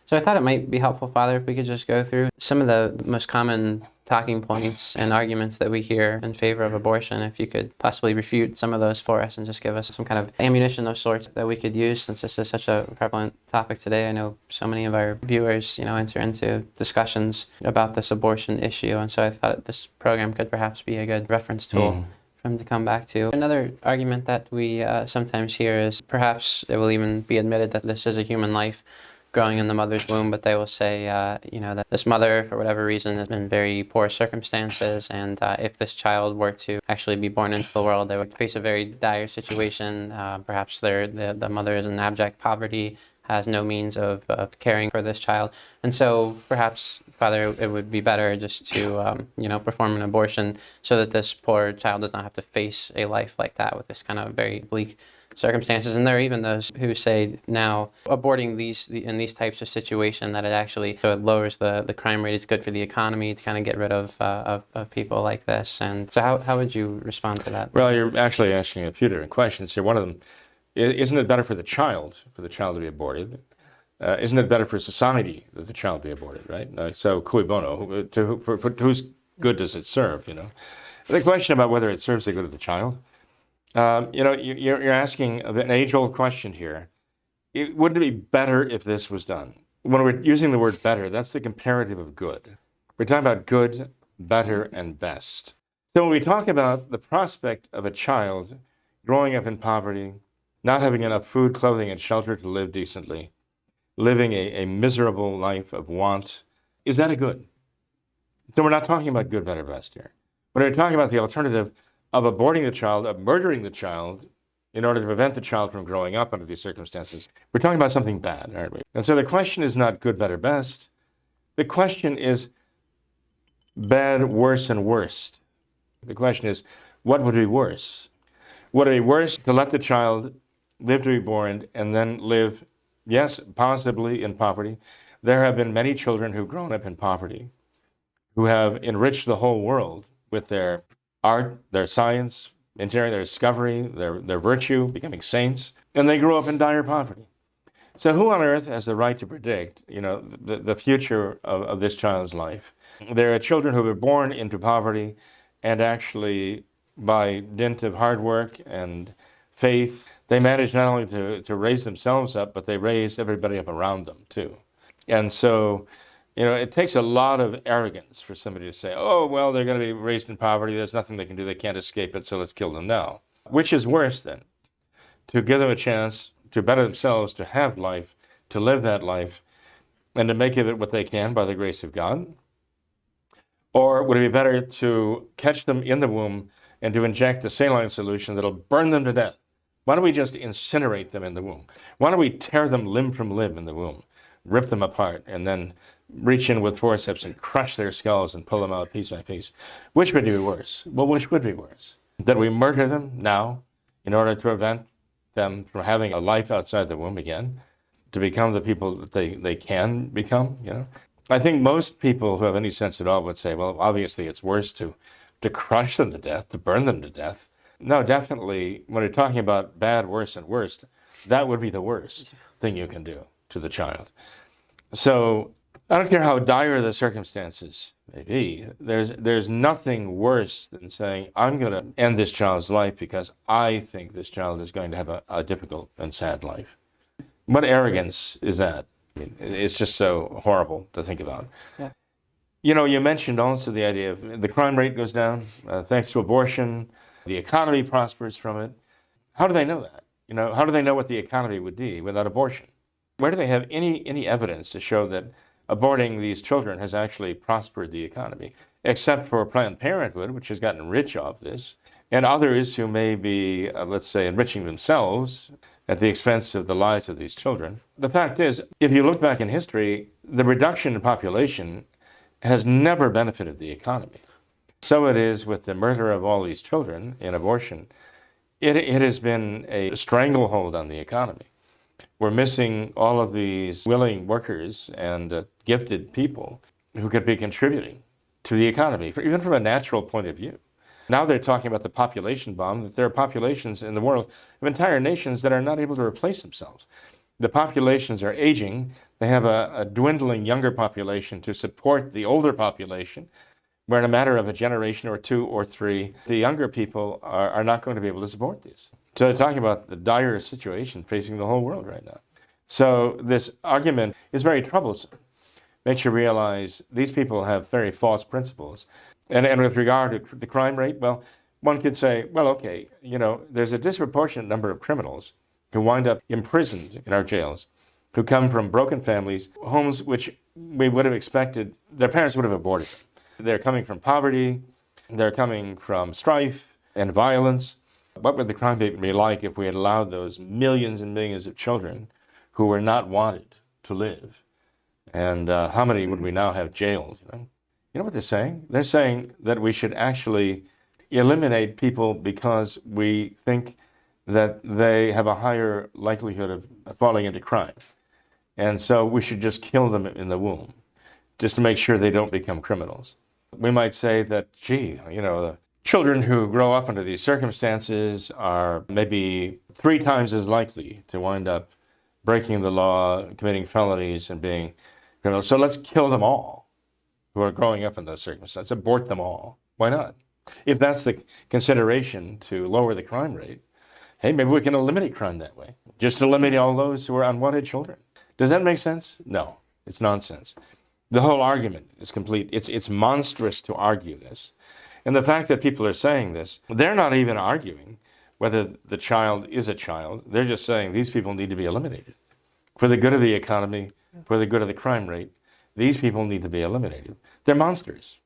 So I thought it might be helpful, Father, if we could just go through some of the most common talking points and arguments that we hear in favor of abortion. If you could possibly refute some of those for us and just give us some kind of ammunition of sorts that we could use, since this is such a prevalent topic today. I know so many of our viewers, enter into discussions about this abortion issue, and so I thought this program could perhaps be a good reference tool for them to come back to. Another argument that we sometimes hear is perhaps it will even be admitted that this is a human life growing in the mother's womb, but they will say, that this mother, for whatever reason, is in very poor circumstances, and if this child were to actually be born into the world, they would face a very dire situation. Perhaps the mother is in abject poverty, has no means of caring for this child, and so perhaps, Father, it would be better just to, perform an abortion so that this poor child does not have to face a life like that with this kind of very bleak circumstances. And there are even those who say now aborting in these types of situations, that it actually so it lowers the crime rate. It's good for the economy to kind of get rid of people like this. And so how would you respond to that? Well, you're actually asking a few different questions here. One of them, isn't it better for the child to be aborted? Isn't it better for society that the child be aborted, right? So cui bono, for whose good does it serve, The question about whether it serves the good of the child, you're asking an age-old question here. Wouldn't it be better if this was done? When we're using the word better, that's the comparative of good. We're talking about good, better, and best. So when we talk about the prospect of a child growing up in poverty, not having enough food, clothing, and shelter to live decently, living a miserable life of want, is that a good? So we're not talking about good, better, best here. When we're talking about the alternative of aborting the child, of murdering the child in order to prevent the child from growing up under these circumstances, we're talking about something bad, aren't we? And so the question is not good, better, best. The question is bad, worse, and worst. The question is, what would be worse? Would it be worse to let the child live to be born and then live, yes, possibly in poverty? There have been many children who've grown up in poverty, who have enriched the whole world with their art, their science, engineering, their discovery, their virtue, becoming saints, and they grew up in dire poverty. So who on earth has the right to predict, the future of this child's life? There are children who were born into poverty, and actually, by dint of hard work and faith, they managed not only to raise themselves up, but they raised everybody up around them too. And so, it takes a lot of arrogance for somebody to say, oh, well, they're going to be raised in poverty. There's nothing they can do. They can't escape it, so let's kill them now. Which is worse, then? To give them a chance to better themselves, to have life, to live that life, and to make of it what they can by the grace of God? Or would it be better to catch them in the womb and to inject a saline solution that'll burn them to death? Why don't we just incinerate them in the womb? Why don't we tear them limb from limb in the womb, rip them apart, and then reach in with forceps and crush their skulls and pull them out piece by piece? Which would be worse? Well, which would be worse? That we murder them now in order to prevent them from having a life outside the womb again, to become the people that they can become, I think most people who have any sense at all would say, well, obviously it's worse to crush them to death, to burn them to death. No, definitely, when you're talking about bad, worse, and worst, that would be the worst thing you can do to the child. So I don't care how dire the circumstances may be, there's nothing worse than saying, I'm going to end this child's life because I think this child is going to have a difficult and sad life. What arrogance is that? I mean, it's just so horrible to think about. Yeah. You mentioned also the idea of the crime rate goes down thanks to abortion. The economy prospers from it. How do they know that? How do they know what the economy would be without abortion? Where do they have any evidence to show that aborting these children has actually prospered the economy, except for Planned Parenthood, which has gotten rich off this, and others who may be, let's say, enriching themselves at the expense of the lives of these children? The fact is, if you look back in history, the reduction in population has never benefited the economy. So it is with the murder of all these children in abortion. It has been a stranglehold on the economy. We're missing all of these willing workers and gifted people who could be contributing to the economy, even from a natural point of view. Now they're talking about the population bomb, that there are populations in the world of entire nations that are not able to replace themselves. The populations are aging. They have a dwindling younger population to support the older population, where in a matter of a generation or two or three, the younger people are not going to be able to support this. So talking about the dire situation facing the whole world right now. So this argument is very troublesome. Makes you realize these people have very false principles. And with regard to the crime rate, well, one could say, well, okay, there's a disproportionate number of criminals who wind up imprisoned in our jails, who come from broken families, homes which we would have expected their parents would have aborted. They're coming from poverty, they're coming from strife and violence. What would the crime rate be like if we had allowed those millions and millions of children who were not wanted to live? And how many would we now have jailed? You know what they're saying? They're saying that we should actually eliminate people because we think that they have a higher likelihood of falling into crime. And so we should just kill them in the womb, just to make sure they don't become criminals. We might say that, the children who grow up under these circumstances are maybe 3 times as likely to wind up breaking the law, committing felonies, and being criminals. So let's kill them all who are growing up in those circumstances, abort them all. Why not? If that's the consideration to lower the crime rate, hey, maybe we can eliminate crime that way. Just eliminate all those who are unwanted children. Does that make sense? No, it's nonsense. The whole argument is complete. It's monstrous to argue this. And the fact that people are saying this, they're not even arguing whether the child is a child. They're just saying these people need to be eliminated. For the good of the economy, for the good of the crime rate, these people need to be eliminated. They're monsters.